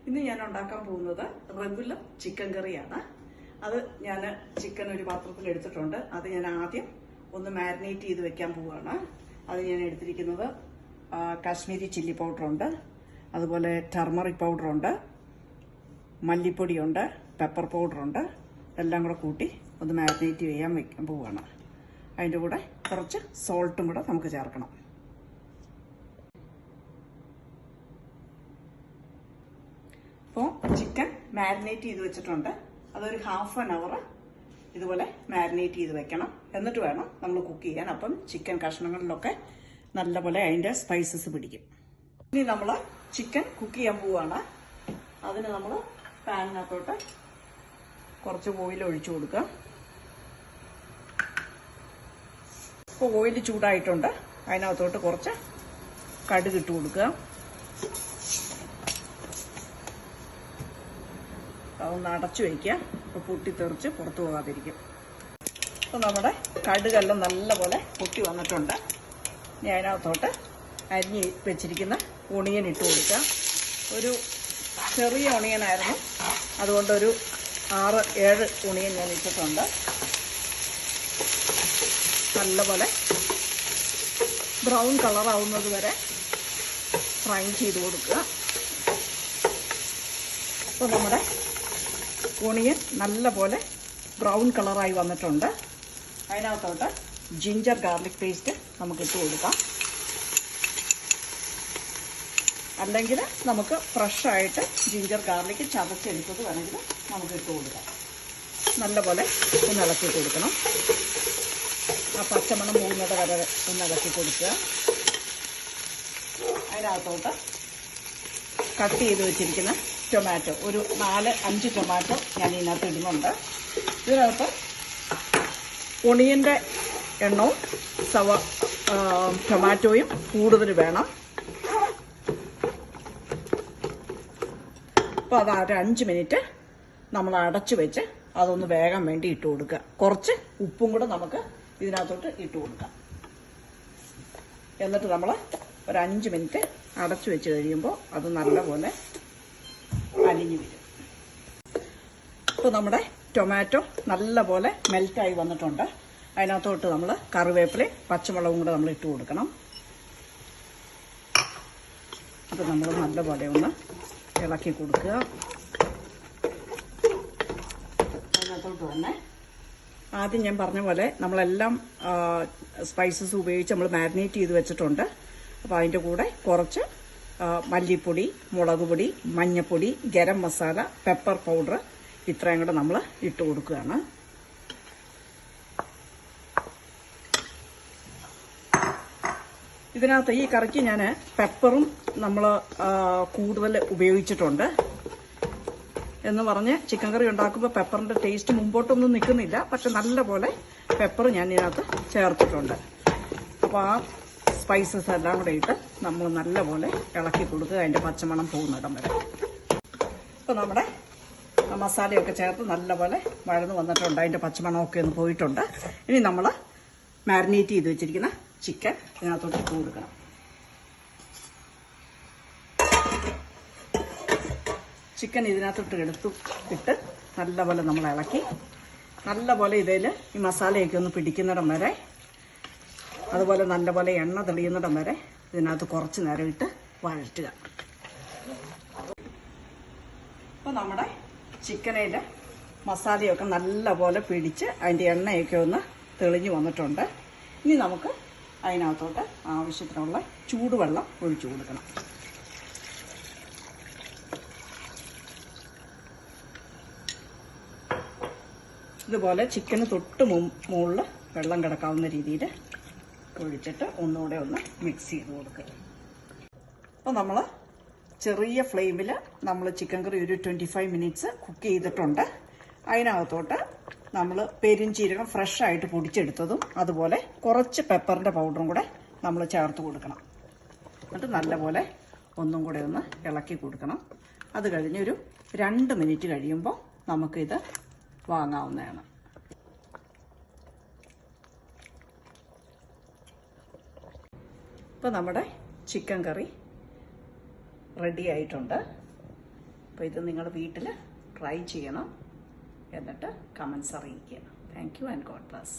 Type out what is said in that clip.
ഇന്ന് ഞാൻ ഉണ്ടാക്കാൻ പോകുന്നത് റെഗുലർ ചിക്കൻ കറിയാണ്. അത് ഞാൻ ചിക്കൻ ഒരു പാത്രത്തിൽ എടുത്തിട്ടുണ്ട്. അത് ഞാൻ ആദ്യം ഒന്ന് മാരിനേറ്റ് ചെയ്ത് വെക്കാൻ പോവുകയാണ്. അത് ഞാൻ എടുത്തിരിക്കുന്നത് കാശ്മീരി ചില്ലി പൗഡറുണ്ട്, അതുപോലെ ടർമറിക് പൗഡറുണ്ട്, മല്ലിപ്പൊടിയുണ്ട്, പെപ്പർ പൗഡറുണ്ട്. എല്ലാം കൂടെ കൂട്ടി ഒന്ന് മാരിനേറ്റ് ചെയ്യാൻ വെക്കാൻ പോവുകയാണ്. അതിൻ്റെ കൂടെ കുറച്ച് സോൾട്ടും കൂടെ നമുക്ക് ചേർക്കണം. അപ്പോൾ ചിക്കൻ മാരിനേറ്റ് ചെയ്ത് വെച്ചിട്ടുണ്ട്. അതൊരു ഹാഫ് ആൻ അവർ ഇതുപോലെ മാരിനേറ്റ് ചെയ്ത് വെക്കണം. എന്നിട്ട് വേണം നമ്മൾ കുക്ക് ചെയ്യാൻ. അപ്പം ചിക്കൻ കഷ്ണങ്ങളിലൊക്കെ നല്ലപോലെ അതിൻ്റെ സ്പൈസസ് പിടിക്കും. ഇനി നമ്മൾ ചിക്കൻ കുക്ക് ചെയ്യാൻ പോവുകയാണ്. അതിന് നമ്മൾ പാനിനകത്തോട്ട് കുറച്ച് ഓയിൽ ഒഴിച്ചു കൊടുക്കുക. ഇപ്പോൾ ഓയിൽ ചൂടായിട്ടുണ്ട്. അതിനകത്തോട്ട് കുറച്ച് കടുക് ഇട്ട് കൊടുക്കുക. അതൊന്ന് അടച്ചു വയ്ക്കുക. അപ്പോൾ പൊട്ടിത്തെറിച്ച് പുറത്തു പോകാതിരിക്കും. അപ്പോൾ നമ്മുടെ കടുകെല്ലാം നല്ലപോലെ പൊട്ടി വന്നിട്ടുണ്ട്. ഇനി അതിനകത്തോട്ട് അരിഞ്ഞ് വെച്ചിരിക്കുന്ന ഒണിയൻ ഇട്ട് കൊടുക്കുക. ഒരു ചെറിയ ഒണിയനായിരുന്നു, അതുകൊണ്ടൊരു 6-7 ഒണിയൻ ഞാൻ ഇട്ടിട്ടുണ്ട്. നല്ലപോലെ ബ്രൗൺ കളറാവുന്നത് വരെ ഫ്രൈ ചെയ്ത് കൊടുക്കുക. അപ്പോൾ നമ്മുടെ ഓണിയൻ നല്ലപോലെ ബ്രൗൺ കളറായി വന്നിട്ടുണ്ട്. അതിനകത്തോട്ട് ജിഞ്ചർ ഗാർലിക് പേസ്റ്റ് നമുക്ക് ഇട്ട് കൊടുക്കാം. അല്ലെങ്കിൽ നമുക്ക് ഫ്രഷായിട്ട് ജിഞ്ചർ ഗാർലിക് ചതച്ചെടുത്തത് വേണമെങ്കിൽ നമുക്ക് ഇട്ട് കൊടുക്കാം. നല്ലപോലെ ഒന്ന് ഇളക്കി കൊടുക്കണം. ആ പച്ചമണം പോകുന്നത് വരെ ഒന്ന് ഇളക്കി കൊടുക്കുക. അതിനകത്തോട്ട് കട്ട് ചെയ്ത് വെച്ചിരിക്കുന്ന ടൊമാറ്റോ, ഒരു 4-5 ടൊമാറ്റോ ഞാൻ ഇതിനകത്ത് ഇടുന്നുണ്ട്. ഇതിനകത്ത് ഒണിയൻ്റെ എണ്ണവും ടൊമാറ്റോയും കൂടുതൽ വേണം. അപ്പോൾ അത് ഒരു 5 മിനിറ്റ് നമ്മൾ അടച്ചു വെച്ച് അതൊന്ന് വേഗം വേണ്ടി ഇട്ട് കൊടുക്കുക. കുറച്ച് ഉപ്പും കൂടെ നമുക്ക് ഇതിനകത്തോട്ട് ഇട്ട് കൊടുക്കാം. എന്നിട്ട് നമ്മൾ ഒരു 5 മിനിറ്റ് അടച്ചു വെച്ച് കഴിയുമ്പോൾ അത് നല്ലപോലെ അലിഞ്ഞു വരും. ഇപ്പോൾ നമ്മുടെ ടൊമാറ്റോ നല്ലപോലെ മെൽറ്റായി വന്നിട്ടുണ്ട്. അതിനകത്തോട്ട് നമ്മൾ കറിവേപ്പിലയും പച്ചമുളകും കൂടെ നമ്മൾ ഇട്ട് കൊടുക്കണം. അപ്പോൾ നമ്മൾ നല്ലപോലെ ഒന്ന് ഇളക്കി കൊടുക്കുക. അതിനകത്തോട്ട് തന്നെ ആദ്യം ഞാൻ പറഞ്ഞ പോലെ നമ്മളെല്ലാം സ്പൈസസ് ഉപയോഗിച്ച് നമ്മൾ മാരിനേറ്റ് ചെയ്ത് വെച്ചിട്ടുണ്ട്. അപ്പോൾ അതിൻ്റെ കൂടെ കുറച്ച് മല്ലിപ്പൊടി, മുളക് പൊടി, മഞ്ഞൾപ്പൊടി, ഗരം മസാല, പെപ്പർ പൗഡർ ഇത്രയും കൂടെ നമ്മൾ ഇട്ട് കൊടുക്കുകയാണ്. ഇതിനകത്ത് ഈ കറിക്ക് ഞാൻ പെപ്പറും നമ്മൾ കൂടുതൽ ഉപയോഗിച്ചിട്ടുണ്ട്. എന്ന് പറഞ്ഞ് ചിക്കൻ കറി ഉണ്ടാക്കുമ്പോൾ പെപ്പറിൻ്റെ ടേസ്റ്റ് മുമ്പോട്ടൊന്നും നിൽക്കുന്നില്ല. പക്ഷെ നല്ലപോലെ പെപ്പർ ഞാൻ ഇതിനകത്ത് ചേർത്തിട്ടുണ്ട്. അപ്പോൾ ആ സ്പൈസസ് എല്ലാം കൂടെ ഇട്ട് നമ്മൾ നല്ലപോലെ ഇളക്കി കൊടുക്കുക, അതിൻ്റെ പച്ചമണം പോകുന്നിടം വരെ. ഇപ്പോൾ നമ്മുടെ മസാലയൊക്കെ ചേർത്ത് നല്ലപോലെ വഴന്ന് വന്നിട്ടുണ്ട്. അതിൻ്റെ പച്ചമണമൊക്കെ ഒന്ന് പോയിട്ടുണ്ട്. ഇനി നമ്മൾ മാരിനേറ്റ് ചെയ്ത് വെച്ചിരിക്കുന്ന ചിക്കൻ ഇതിനകത്തോട്ട് ഇട്ട് കൊടുക്കണം. ചിക്കൻ ഇതിനകത്തോട്ട് ഇട്ട് നല്ലപോലെ നമ്മൾ ഇളക്കി നല്ലപോലെ ഇതിൽ ഈ മസാലയൊക്കെ ഒന്ന് പിടിക്കുന്നിടം വരെ, അതുപോലെ നല്ലപോലെ എണ്ണ തെളിയുന്നിടം വരെ ഇതിനകത്ത് കുറച്ച് നേരം ഇട്ട് വഴറ്റുക. അപ്പോൾ നമ്മുടെ ചിക്കനിൽ മസാലയൊക്കെ നല്ലപോലെ പിടിച്ച് അതിൻ്റെ എണ്ണയൊക്കെ ഒന്ന് തെളിഞ്ഞു വന്നിട്ടുണ്ട്. ഇനി നമുക്ക് അതിനകത്തോട്ട് ആവശ്യത്തിനുള്ള ചൂടുവെള്ളം ഒഴിച്ചു കൊടുക്കണം. ഇതുപോലെ ചിക്കന് തൊട്ട് മുകളിൽ വെള്ളം കിടക്കാവുന്ന രീതിയിൽ ഒഴിച്ചിട്ട് ഒന്നുകൂടെ ഒന്ന് മിക്സ് ചെയ്ത് കൊടുക്കുക. അപ്പോൾ നമ്മൾ ചെറിയ ഫ്ലെയിമിൽ നമ്മൾ ചിക്കൻ കറി ഒരു 25 മിനിറ്റ്സ് കുക്ക് ചെയ്തിട്ടുണ്ട്. അതിനകത്തോട്ട് നമ്മൾ പെരുംജീരകം ഫ്രഷായിട്ട് പൊടിച്ചെടുത്തതും അതുപോലെ കുറച്ച് പെപ്പറിൻ്റെ പൗഡറും കൂടെ നമ്മൾ ചേർത്ത് കൊടുക്കണം. എന്നിട്ട് നല്ലപോലെ ഒന്നും കൂടെ ഒന്ന് ഇളക്കി കൊടുക്കണം. അത് കഴിഞ്ഞൊരു 2 മിനിറ്റ് കഴിയുമ്പോൾ നമുക്കിത് വാങ്ങാവുന്നതാണ്. ഇപ്പോൾ നമ്മുടെ ചിക്കൻ കറി റെഡി ആയിട്ടുണ്ട്. അപ്പോൾ ഇത് നിങ്ങൾ വീട്ടിൽ ട്രൈ ചെയ്യണം, എന്നിട്ട് കമൻസ് അറിയിക്കുക. Thank you and God bless.